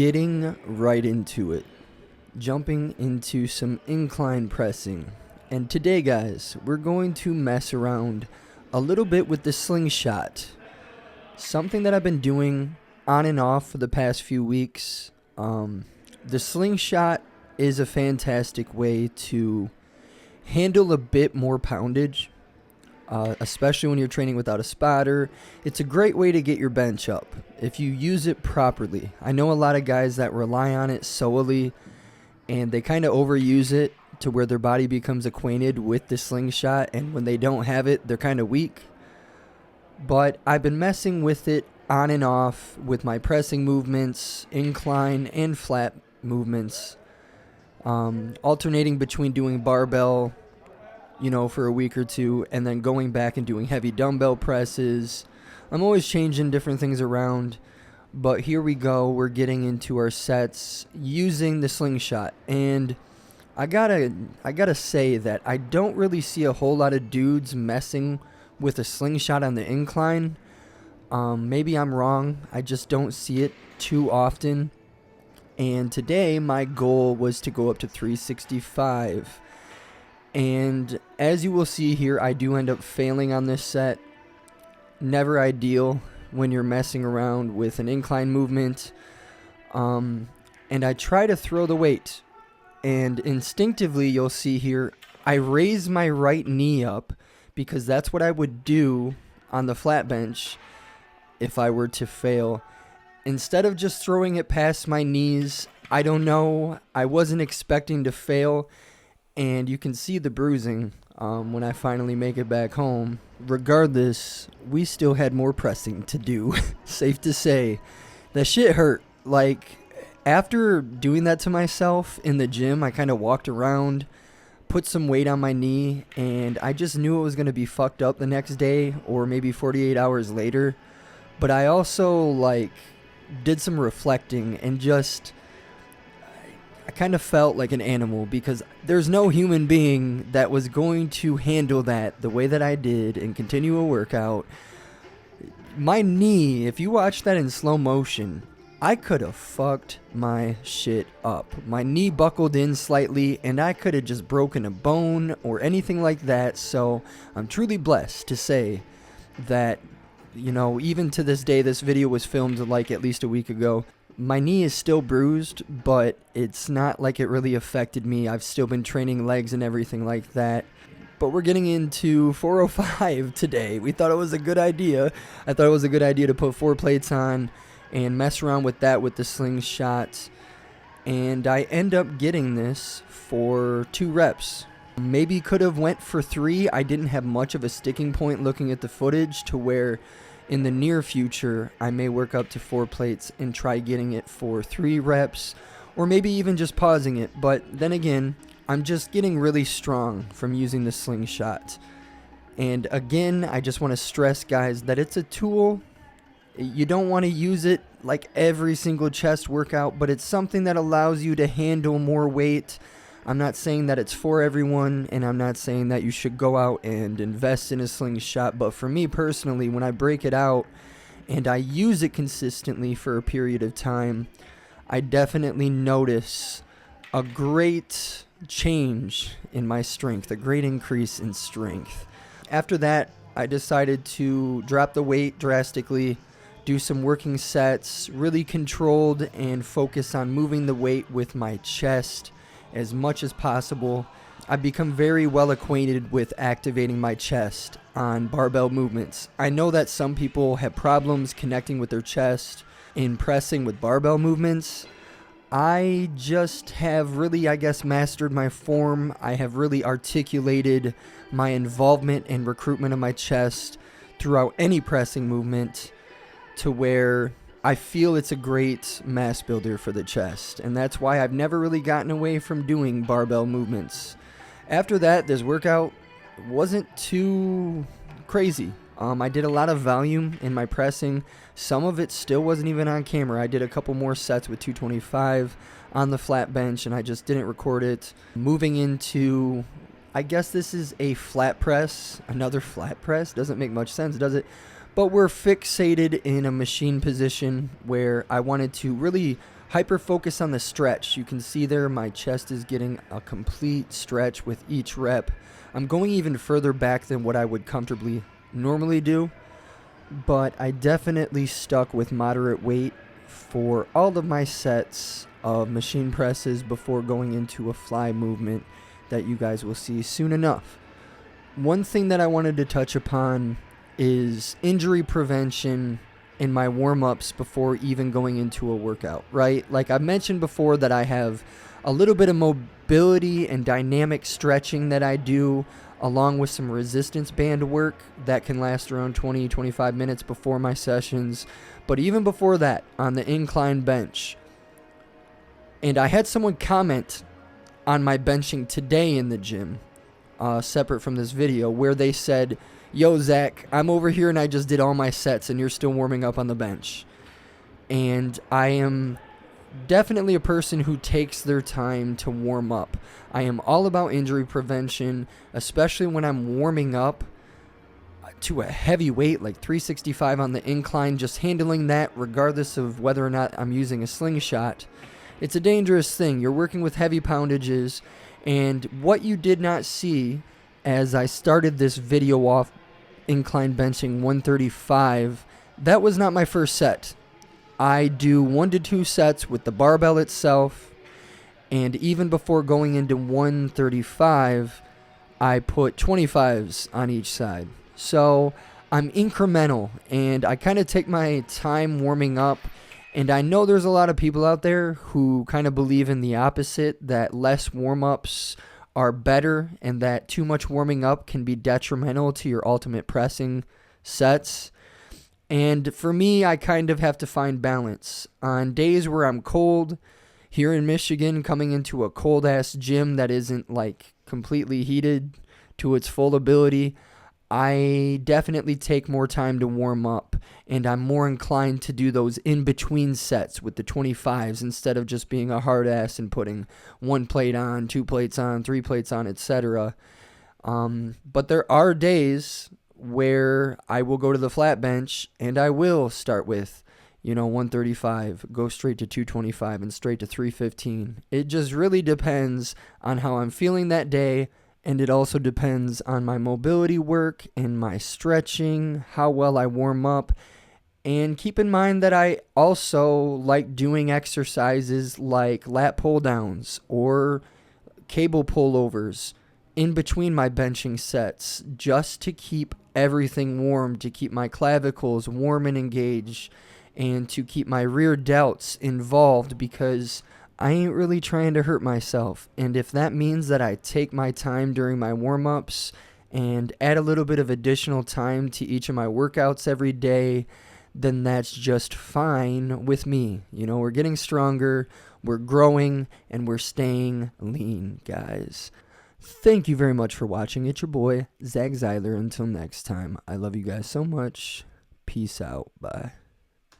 Getting right into it, jumping into some incline pressing. And today, guys, we're going to mess around a little bit with the slingshot. Something that I've been doing on and off for the past few weeks. The slingshot is a fantastic way to handle a bit more poundage, especially when you're training without a spotter. It's a great way to get your bench up if you use it properly. I know a lot of guys that rely on it solely, and they kind of overuse it to where their body becomes acquainted with the slingshot, and when they don't have it, they're kind of weak. But I've been messing with it on and off with my pressing movements, incline and flat movements, alternating between doing barbell, for a week or two, and then going back and doing heavy dumbbell presses. I'm always changing different things around, but here we go. We're getting into our sets using the slingshot, and I gotta say that I don't really see a whole lot of dudes messing with a slingshot on the incline. Maybe I'm wrong. I just don't see it too often. And today my goal was to go up to 365. And as you will see here, I do end up failing on this set. Never ideal when you're messing around with an incline movement. And I try to throw the weight. And instinctively, you'll see here, I raise my right knee up because that's what I would do on the flat bench if I were to fail. Instead of just throwing it past my knees, I don't know, I wasn't expecting to fail. And you can see the bruising when I finally make it back home. Regardless, we still had more pressing to do. Safe to say. That shit hurt. Like, after doing that to myself in the gym, I kind of walked around, put some weight on my knee, and I just knew it was going to be fucked up the next day or maybe 48 hours later. But I also, did some reflecting and just... I kind of felt like an animal because there's no human being that was going to handle that the way that I did and continue a workout. My knee, if you watch that in slow motion, I could have fucked my shit up. My knee buckled in slightly and I could have just broken a bone or anything like that. So I'm truly blessed to say that, even to this day, this video was filmed at least a week ago. My knee is still bruised, but it's not like it really affected me. I've still been training legs and everything like that. But we're getting into 405 today. We thought it was a good idea. I thought it was a good idea to put 4 plates on and mess around with that with the slingshot. And I end up getting this for 2 reps. Maybe could have went for 3. I didn't have much of a sticking point looking at the footage to where in the near future, I may work up to 4 plates and try getting it for 3 reps, or maybe even just pausing it. But then again, I'm just getting really strong from using the slingshot. And again, I just want to stress, guys, that it's a tool. You don't want to use it like every single chest workout, but it's something that allows you to handle more weight. I'm not saying that it's for everyone, and I'm not saying that you should go out and invest in a slingshot, but for me personally, when I break it out and I use it consistently for a period of time, I definitely notice a great change in my strength, a great increase in strength. After that, I decided to drop the weight drastically, do some working sets, really controlled, and focus on moving the weight with my chest as much as possible. I've become very well acquainted with activating my chest on barbell movements. I know that some people have problems connecting with their chest in pressing with barbell movements. I just have really, mastered my form. I have really articulated my involvement and recruitment of my chest throughout any pressing movement to where I feel it's a great mass builder for the chest, and that's why I've never really gotten away from doing barbell movements. After that, this workout wasn't too crazy. I did a lot of volume in my pressing. Some of it still wasn't even on camera. I did a couple more sets with 225 on the flat bench, and I just didn't record it. Moving into, I guess this is a flat press. Another flat press? Doesn't make much sense, does it? But we're fixated in a machine position where I wanted to really hyper focus on the stretch. You can see there my chest is getting a complete stretch with each rep. I'm going even further back than what I would comfortably normally do, but I definitely stuck with moderate weight for all of my sets of machine presses before going into a fly movement that you guys will see soon enough. One thing that I wanted to touch upon is injury prevention in my warm-ups before even going into a workout, right? Like I mentioned before that I have a little bit of mobility and dynamic stretching that I do along with some resistance band work that can last around 20-25 minutes before my sessions. But even before that, on the incline bench, and I had someone comment on my benching today in the gym, separate from this video, where they said, "Yo, Zach, I'm over here and I just did all my sets and you're still warming up on the bench." And I am definitely a person who takes their time to warm up. I am all about injury prevention, especially when I'm warming up to a heavy weight like 365 on the incline, just handling that regardless of whether or not I'm using a slingshot. It's a dangerous thing. You're working with heavy poundages, and what you did not see as I started this video off incline benching 135, that was not my first set. I do 1 to 2 sets with the barbell itself, and even before going into 135, I put 25s on each side. So I'm incremental, and I kind of take my time warming up. And I know there's a lot of people out there who kind of believe in the opposite, that less warm-ups are better and that too much warming up can be detrimental to your ultimate pressing sets. And for me, I kind of have to find balance. On days where I'm cold, here in Michigan, coming into a cold-ass gym that isn't like completely heated to its full ability, I definitely take more time to warm up, and I'm more inclined to do those in-between sets with the 25s instead of just being a hard ass and putting 1 plate on, 2 plates on, 3 plates on, etc. But there are days where I will go to the flat bench and I will start with, 135, go straight to 225 and straight to 315. It just really depends on how I'm feeling that day. And it also depends on my mobility work and my stretching, how well I warm up. And keep in mind that I also like doing exercises like lat pull downs or cable pullovers in between my benching sets, just to keep everything warm, to keep my clavicles warm and engaged, and to keep my rear delts involved, because I ain't really trying to hurt myself. And if that means that I take my time during my warm-ups and add a little bit of additional time to each of my workouts every day, then that's just fine with me. We're getting stronger, we're growing, and we're staying lean, guys. Thank you very much for watching. It's your boy, Zach Zeiler. Until next time, I love you guys so much. Peace out. Bye.